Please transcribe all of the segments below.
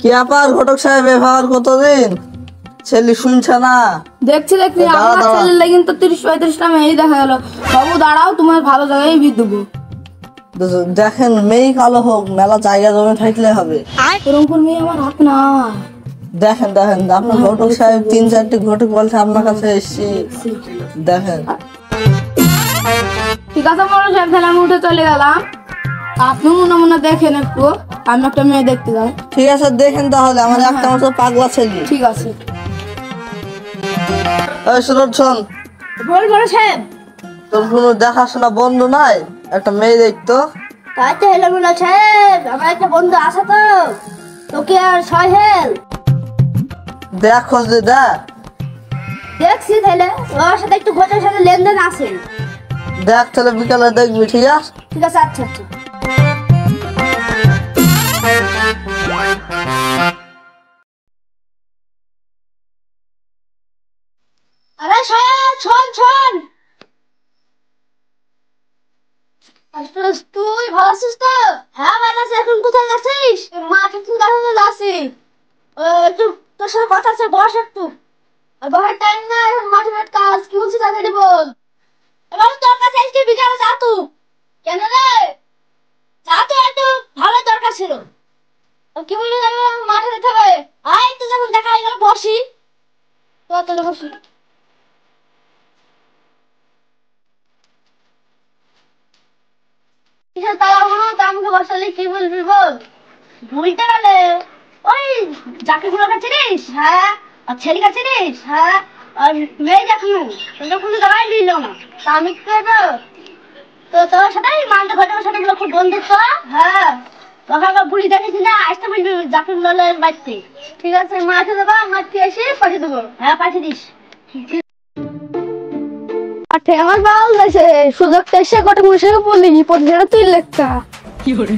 কি ব্যাপার ঘটক সাহেব, ব্যবহার কতদিন ছেলে শুনছে না? দেখছি আমার ছেলের লাগি তো 30-35টা মেয়ে দেখা গেল। বাবু দাঁড়াও, তোমার ভালো জায়গায় বিয়ে দেবো। দেখেন মেয়ে কালো হোক, মেলা জায়গা জমে থাকলে হবে। এরকম মেয়ে আমার হাত না। দেখেন দেখেন আপনার ঘটক সাহেব 3-4টি ঘটক বলছে আপনার কাছে এসছি। দেখেন ঠিক আছে বড় সাহেব, তাহলে আমি উঠে চলে গেলাম। আপনি মনে মনে দেখেন একটু, আমি একটা মেয়ে দেখতে যাই। ঠিক আছে দেখেন তাহলে, আমার একটা মতো পাগলা ছেলে। ঠিক আছে। এই শোন, বল বড় সাহেব। তোর কোনো দেখাশোনা বন্ধু নাই? একটা মেয়ে দেখতো। তাই তো হেলে বড় সাহেব, আমার একটা বন্ধু আছে তো, তোকে আর সহেল দেখ খোঁজ দে, দেখ। দেখছি তাহলে ওর সাথে একটু ঘটের সাথে লেনদেন আছে। দেখ তাহলে বিকালে দেখবি, ঠিক আছে? ঠিক আছে, আচ্ছা আচ্ছা। আরে সাহেব, শোন। তুই ভালো আছিস তো? হ্যাঁ ভালো আছি। এখন কোথায় যাচ্ছিস? মাঠে তুই কাছে যাচ্ছি। একটু তোর সাথে কথা আছে, বস একটু। আর বসার টাইম না, এখন মাঠে কাজ কি বলছিস তাড়াতাড়ি বল। এবার তোর কাছে আজকে বিকালে যা তুই। কেন রে? যা তো, একটু ভালো দরকার ছিল। কি বলি, মাঠে যেতে হবে। আয় তো, যখন দেখা হয়ে গেল বসি। তো তাহলে বসি। কিসের তালা হলো, তা আমাকে বসালে কি বলবি বল। ভুলতে গেলে ওই চাকরিগুলো চিনিস? হ্যাঁ। আর ছেলেকে চিনিস? হ্যাঁ। আর মেয়ে দেখুন, তোদের কোনো জায়গায় নিল না। তা আমি কি করবো? তো তোর সাথে মানতে ঘটনার সাথে খুব বন্ধুত্ব। হ্যাঁ। তখন বুড়ি দেখেছি না, আসতে বলবি জাকির লালের বাড়িতে। ঠিক আছে, মাঠে দেবো, মাঠে এসে পাঠিয়ে দেবো। হ্যাঁ, পাঠিয়ে দিস। আমার বাল দেশে সুযোগটা এসে কত বসে বলি পরিচয়টা তুই লেখা কি করে।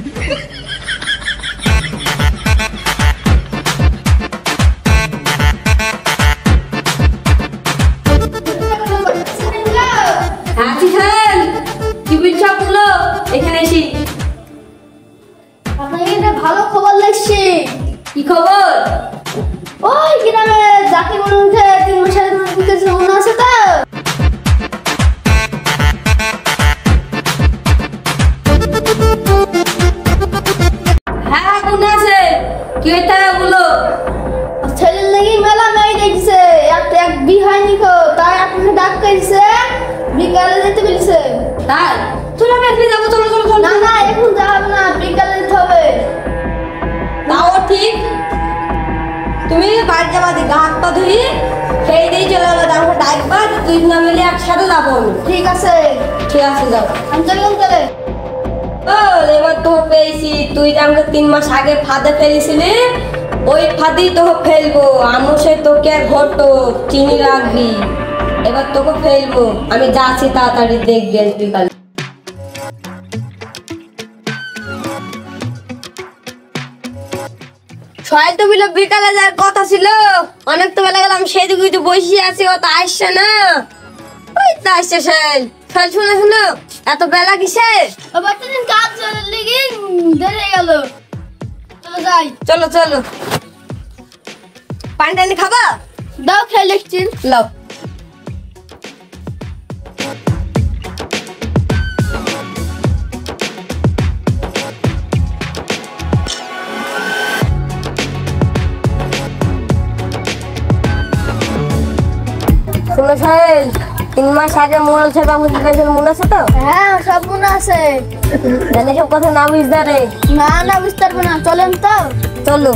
এখানে এসি। আপনাকে ভালো খবর লাগছে। কি খবর? ওই গ্রামে জাকির বলছে 3 মাসের মনে আছে তো? হ্যাঁ মনে আছে। কি হইতা বলো। ছেলের লাগি মেলা মেয়ে দেখছে, এক বিয়ে হয়নি তো, তাই আপনাকে ডাক করেছে, বিকালে যেতে বলছে। তাই চলো আমি একদিন যাবো। চলো। না এখন যাব না, বিকালে যেতে হবে। তাও ঠিক। তুমি বাড়ি যাবা, গা হাত পা ধুই খেয়ে দিয়ে চলে যাবো। তারপর ডাকবা, তুই না মিলে একসাথে যাবো। ঠিক আছে যাও। আমি চললাম তাহলে। ও এবার তো পেয়েছি। তুই যে আমাকে 3 মাস আগে ফাঁদে ফেলেছিলি, ওই ফাঁদেই তোকে ফেলবো। আমি সে তোকে আর ঘটো চিনি রাখবি। এবার তোকে ফেলবো। আমি যাচ্ছি, তাড়াতাড়ি দেখবি বিকালে। সবাই তো বললো বিকালে যাওয়ার কথা ছিল। অনেক তো বেলা গেলাম, সেই দিকে তো বসে আছি, ও তো আসছে না। ওই তো আসছে শোনো এত বেলা কিসে? বাচ্চাদের কাজ লেগে দেরি হয়ে গেল। চলো যাই। চলো। পানি টানি খাবা? দাও, খেয়ে দেখছি। লাও। শোনো সাহেব, 3 মাস আগে মোড়ল সাহেব আমাকে দিয়েছিল, মনে আছে তো? হ্যাঁ, সব মনে আছে। জানি সব কথা না বুঝতে রে। না বুঝতে পারবো না। চলেন তো। চলো।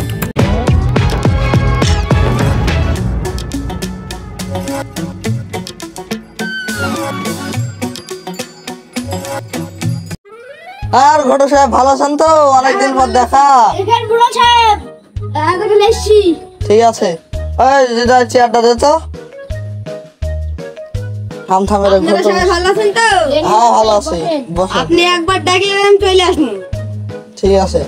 আর ঘটক সাহেব ভালো আছেন তো? অনেকদিন পর দেখা। এখানে বুড়ো সাহেব এখানে এসছি। ঠিক আছে, ওই যেটা চেয়ারটা দে তো। থামে রে ঘটক। সবাই ভালো আছেন তো? হ্যাঁ ভালো আছি, বসো। আপনি একবার ডাকলে আমি চলে আসুন। ঠিক আছে।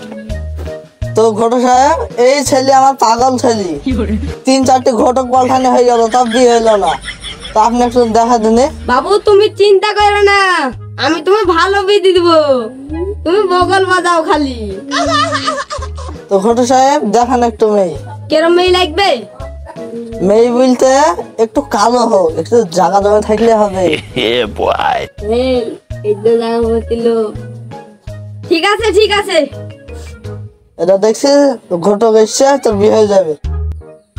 তো ঘটক সাহেব, এই ছেলে আমার পাগল ছেলে। 3-4টি ঘটক পাল্টানো হয়ে গেল, তার বিয়ে হইলো না। তা আপনি একটু দেখা দিনে। বাবু তুমি চিন্তা করো না, আমি তুমি ভালো বিধি দিব, তুমি বগল বাজাও খালি। তো ঘটক সাহেব দেখান একটু মেয়ে। কেরম মেয়ে লাগবে? মেয়ে বলতে একটু কালো হোক, একটু জায়গা জমে থাকলে হবে। ঠিক আছে ঠিক আছে। এটা দেখছি ঘটক এসছে, তোর বিয়ে হয়ে যাবে।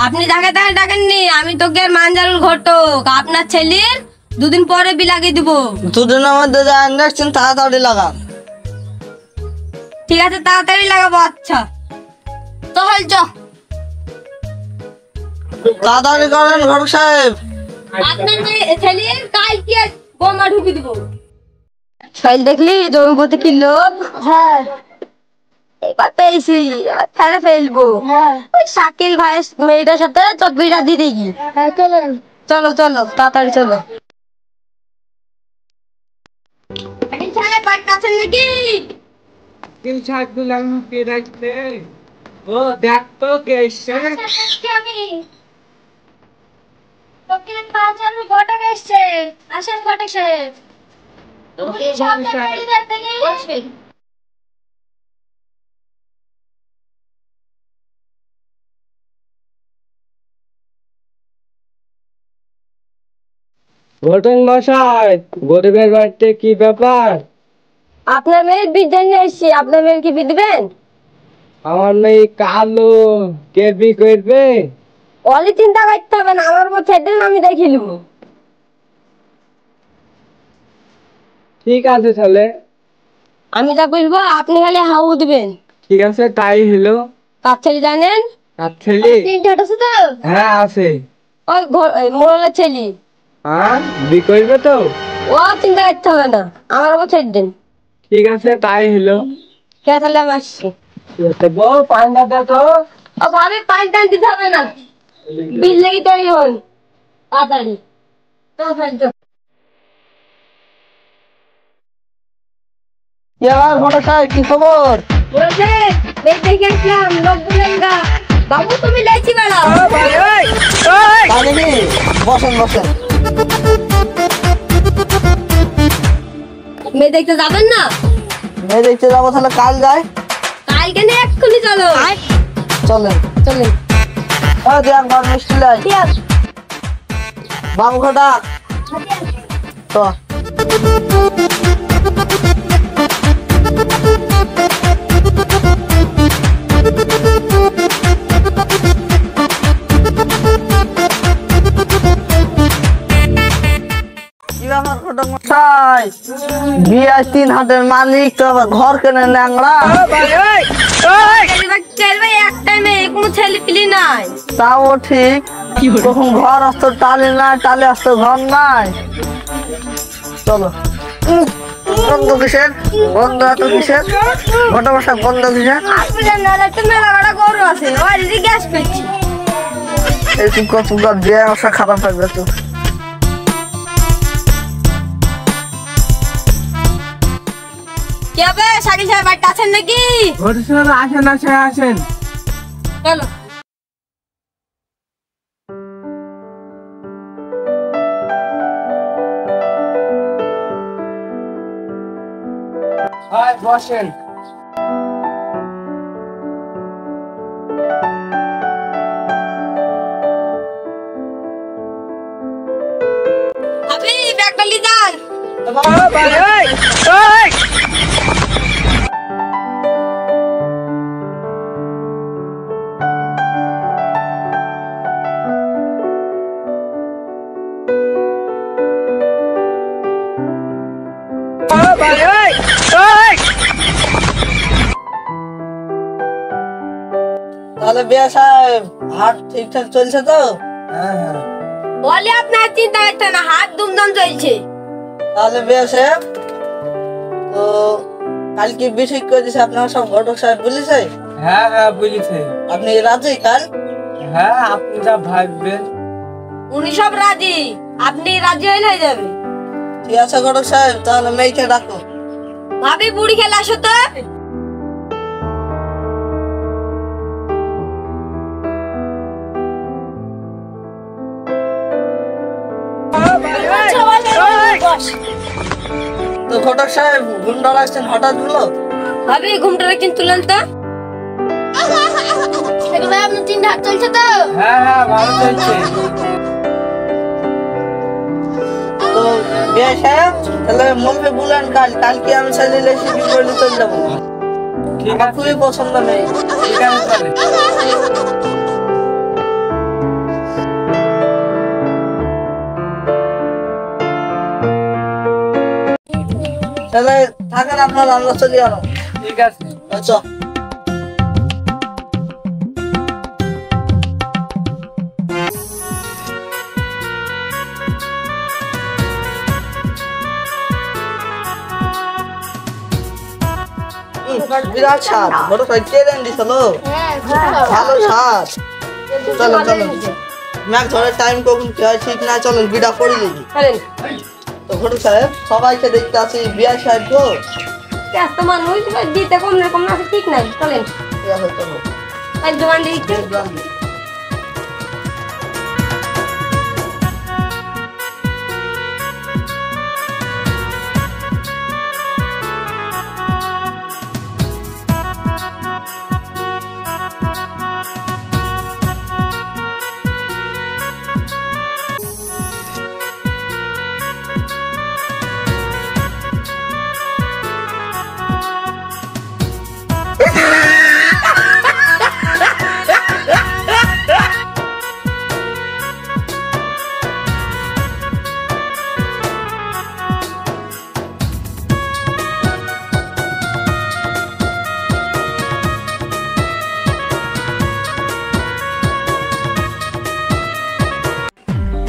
আপনি যাকে তাকে ডাকেননি, আমি তোকে মানজারুল ঘটক, আপনার ছেলের দুদিন পরে বি লাগিয়ে দিব। দুদিনের মধ্যে যা ইঞ্জেকশন তাড়াতাড়ি লাগান। ঠিক আছে তাড়াতাড়ি লাগাবো। আচ্ছা চল চ। তাড়াতাড়ি করেন ঘটক সাহেব। আপনার ছেলের কালকে বোমা ঢুকি দিব। ফাইল দেখলি জমিপতি কি লোক? হ্যাঁ এবার পেয়েছি, ফেলে ফেলবো। হ্যাঁ ওই শাকিল ভাইয়ের মেয়েটার সাথে চব্বিশটা দিয়ে দেখি। হ্যাঁ চলেন। চলো চলো তাড়াতাড়ি চলো। নাকি ও দেখ তো কে এসছে। আমি তোকে পাঁচজন ঘটক এসছে। আসেন ঘটক সাহেব। তুমি সব ব্যাপারে দেখতে গিয়ে ঘটক মশাই, গরিবের বাড়িতে কি ব্যাপার? আপনার মেয়ের বিদ্যা নিয়ে এসছি, আপনার মেয়ের কি বিধবেন? আমার মেয়ে কালো, কে বি করবে? অলি চিন্তা করতে হবে না, আমার উপর ছেড়ে দিন, আমি দেখি নেব। ঠিক আছে তাহলে। আমি যা বলবো আপনি খালি হাউ দিবেন। ঠিক আছে তাই হলো। কার ছেলে জানেন? আর ছেলে? তিনটে আছে তো? হ্যাঁ আছে। ওই মোড়লের ছেলে। হ্যাঁ বি করবে তো? ও চিন্তা করতে হবে না, আমার উপর ছেড়ে দিন। ঠিক আছে তাই হলো। কে তাহলে আমি আসছি। বল পান্ডা দে তো। ও ভাবি পানি টান দিতে হবে না, বিল লেগে তৈরি হন তাড়াতাড়ি। কি আবার ঘটক সাহেব, কি খবর? বলছে মেয়ে দেখে আসলাম, লোক বলেন গা বাবু তুমি লেছি বেড়াও। তাই নাকি? বসেন বসেন। মেয়ে দেখতে যাবেন না? মেয়ে দেখতে যাবো, তাহলে কাল যাই। কালকে না এক্ষুনি চলো। চলেন। চলেন। দেখ ঘর মিষ্টি লাই। বাবু ঘটা তো। কি ব্যাপার ঘটক মশাই? বিয়ে 3 হাতের মালিক, তো আবার ঘর কেনে ল্যাংড়া। একটা মেয়ে কোনো ছেলে পিলি নাই। তাও ঠিক, কখন ঘর আসতো টালি নাই, টালে আসতো ঘর নাই। চলো। বন্ধ কিসের? বন্ধ এত কিসের? ঘটক মশাই বন্ধ কিসের? আসলে না তো মেলা বড় গরু আছে, ওই দিকে গ্যাস পেয়েছি। এই তুমি বিয়ে আসা খারাপ লাগবে তো। কি হবে শাকিল সাহেব বাড়িতে আছেন নাকি? ঘটক সাহেব আসেন আসেন আসেন। চলো। হয় বসেন। আপনি ব্যাগটা নিয়ে যান। তাহলে বিয়ে সাহেব হাট ঠিকঠাক চলছে তো? হ্যাঁ হ্যাঁ। বলে আপনার চিন্তা করতে না, হাত দুমদম চলছে। তাহলে বিয়ে সাহেব তো কালকে বিয়ে ঠিক করে দিছে, আপনার সব ঘটক সাহেব বলেছে? হ্যাঁ হ্যাঁ বুঝেছে। আপনি রাজি কাল? হ্যাঁ আপনি যা ভাববেন। উনি সব রাজি, আপনি রাজি হয়ে যাবে। ঠিক আছে ঘটক সাহেব, তাহলে মেয়েকে ডাকো। ভাবি বুড়ি খেলে আসো তো। তো ঘটক সাহেব ঘুমটা রাখছেন হঠাৎ হলো? ভাবি ঘুমটা রাখছেন তুলেন তো। শেখ ভাই আপনার 3 হাত চলছে তো? হ্যাঁ হ্যাঁ ভালো চলছে। তো বিয়ে সাহেব তাহলে মলবে বলেন কালকে আমি ছেলে লেসি বিপরীতে চলে যাবো। ঠিক আমার আছে খুবই পছন্দ নেই। ঠিক আছে তাহলে। তাহলে থাকেন আপনার আমরা চলে গেল। ঠিক আছে। আচ্ছা বিরাট স্বাদ বড় কে দেন দিছিল ভালো স্বাদ চলো চলো ম্যাক ধরে টাইম কখন কি হয় ঠিক না চলো বিড়া পড়ে দেখি চলেন। তো ঘটক সাহেব সবাইকে দেখতে আছি বিয়া সাহেব তো এত মানুষ দিতে কম না কম না আছে, ঠিক নাই। চলেন বিয়া হয়ে চলো এক দোকান দিচ্ছি।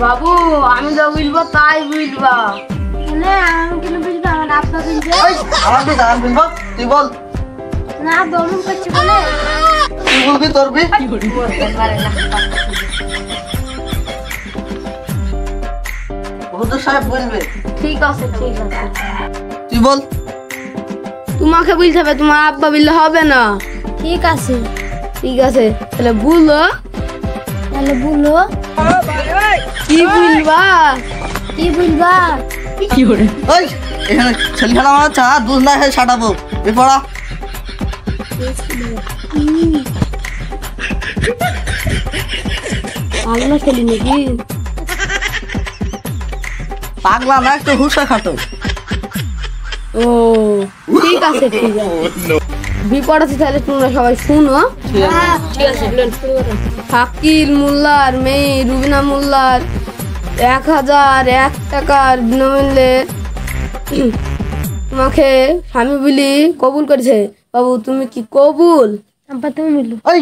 বাবু আমি যা বুঝবো তাই বুঝবা। আমি কেন বুঝবো? আমার আব্বা বুঝবে। আমার কি জানান বলবো তুই বল না বলুন করছে বলে তুই বলবি তোর বি ঘটক সাহেব বলবে ঠিক আছে ঠিক আছে। তুই বল তোমাকে বলতে হবে, তোমার আব্বা বললে হবে না। ঠিক আছে ঠিক আছে তাহলে বলো। তাহলে বলো কি বলবা? কি বলবা? ওই এখানে ছেলে খেলা আমার চা দুধ না খেয়ে সাটাবো এ পড়া পাগলা খেলি নাকি? পাগলা না একটু হুসা খাটো ও ঠিক আছে ঠিক আছে। বিপদ আছে তাহলে তোমরা সবাই শুনো। ঠিক আছে শাকিল মোল্লার মেয়ে রুবিনা মোল্লার 1001 টাকার বিনামূল্যে তোমাকে স্বামী বলি কবুল করেছে। বাবু তুমি কি কবুল? ওই